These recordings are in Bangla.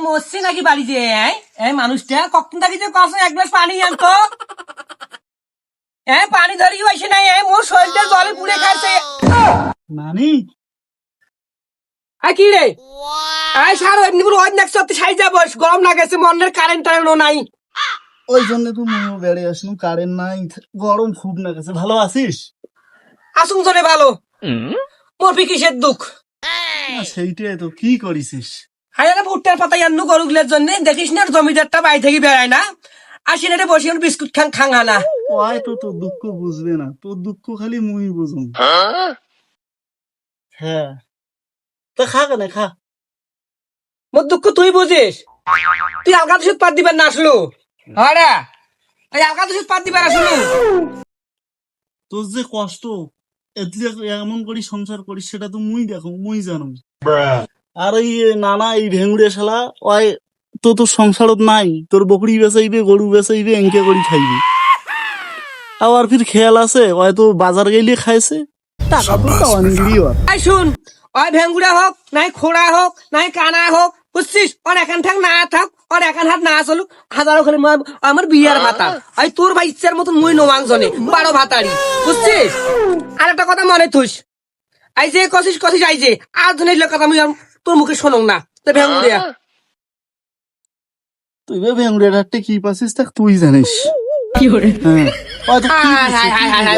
মরছে নাকি বাড়িতে? এই মানুষটা কখন থাকি যে কখন এক গ্লাস পানি আনতো? পানি ধরি হয়েছে নাই, মোর শরীরটা জলে পুড়ে খাচ্ছে। নানি কি রে? সার এমনি করে ওই নাকছে সাই যাবো, গরম লাগেছে, মনের কারেন্ট টারেন্টও নাই। ওই জন্য তো মুইও বেড়ে আসনু, কারেন্ট নাই, গরম খুব লাগছে। ভালো আছিস? আসুন জনে ভালো, মোর কিসের দুঃখ? না সেইটাই তো, কি করিসিস? হাজারে ভুট্টার পাতা আনু গরুগুলোর জন্য, দেখিস না জমিদারটা বাড়ি থেকে বেড়ায় না, আসি না বসে বিস্কুট খাং আনা। ওই তো তোর দুঃখ বুঝবে না, তোর দুঃখ খালি মুই বুঝুম। হ্যাঁ, তা খা কেন, খা। মোর দুঃখ তুই বুঝিস? তুই আলগা দুষুদ পাত দিবার না আসলু? হ্যাঁ, এই আলগা দুষুদ পাত দিবার আসলু? তোর যে কষ্ট, এতলে এমন করি সংসার করিস, সেটা তো মুই দেখো, মুই জানো। আর এই নানা এই ভেঙুড়ে শালা, ওই তো তোর সংসারত নাই, তোর বকরি বেচাইবে, গরু বেচাইবে, এঙ্কে করি খাইবে। আবার ফির খেয়াল আছে, ওই তো বাজার গেলে খাইছে, টাকা তো অনেকই ওর। এই শুন, ওই ভেঙ্গুড়া হোক, নাই খোড়া হোক, নাই কানা হোক, বুঝছিস? ওর এখান থাক না থাক, ওর এখান হাত না চলুক, হাজারো করে আমার বিয়ার ভাতা। ওই তোর ভাই ইচ্ছার মতন মুই নোমাং জনে 12 ভাতারি, বুঝছিস? আর একটা কথা মনে থুস, এই যে কছিস এই যে আর ধনের কথা আমি তোর মুখে শোনো না, তো ভেঙ্গুড়িয়া। তুই ভেঙুড়ে ডাকতে কি পাচ্ছিস তা তুই জানিস। হ্যাঁ, ওই তো কি করছে,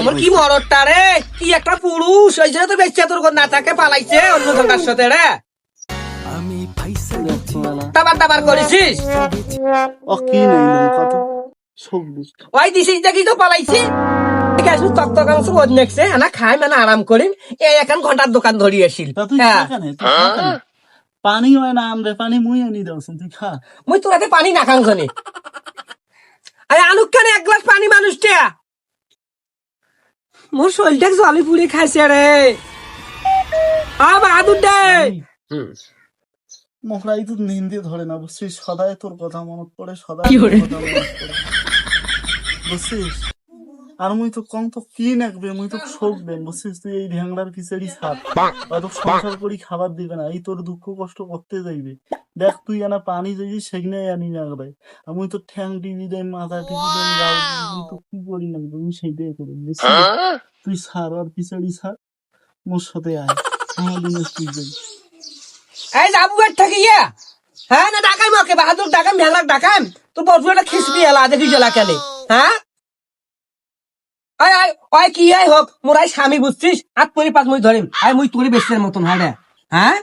মোর কি মরদটা রে, কি একটা পুরুষ, ওই জন্য তো বেচ্চা তোর না থাকে পালাইছে অন্য ধন্দার সাথে রে। টাবার করেছিস? ও কি নাই লোক কত সব বুঝতো। ওই দিছিস দেখি তো পালাইছি। খাই মানে আরাম করিম, এই এখন ঘন্টার দোকান ধরি আসিল। তা তুই খা কেন, তুই খা কেন? পানি হয় না আমরে, পানি মুই আনি দেওয়াছেন, তুই খা। মুই তোর হাতে পানি না খাং জনে, আরে আনুক কেন এক গ্লাস পানি মানুষটা? মোর শরীরটা জলে পুড়ে খাইছে রে। বাহাদুর দে। মোহরাই তো নিন্দে ধরে না, বুঝছিস? সদাই তোর কথা মনত পড়ে, সদাই তোর কথা মনত পড়ে, বুঝছিস? আর মুই তো কম তো কি নাকবে, মুই তো শোক দেন, বুঝছিস? তুই এই ভ্যাংলার খিচেড়ি ছাড়, হয়তো সংসার করি খাবার দিবে না, এই তোর দুঃখ কষ্ট করতে যাইবে। দেখ তুই আনা পানি যদি সেখানে আনি না দেয়, আর মুই তো ঠ্যাং টিভি দেয়, মাথা টিভি দেয়, গাল তুই তো কি করি না, আমি সেইটাই করি, বুঝছিস? তুই ছাড়, আর খিচেড়ি ছাড়, মোর সাথে আয়, আমার দিনে তুই যাই। এই যাবো বের থেকে ইয়া, হ্যাঁ না ডাকাই মকে বাহাদুর ডাকাম ভেলার ডাকাম, তোর বড়পুয়াটা খিসবি এলা দেখি জ্বলা কেন? হ্যাঁ ওই কি হোক, মোর আই স্বামী, বুঝছিস? হাত পরি পাঁচ মুই ধরিম, আই মুই তোরে বেশির মতন, হ্যাঁ।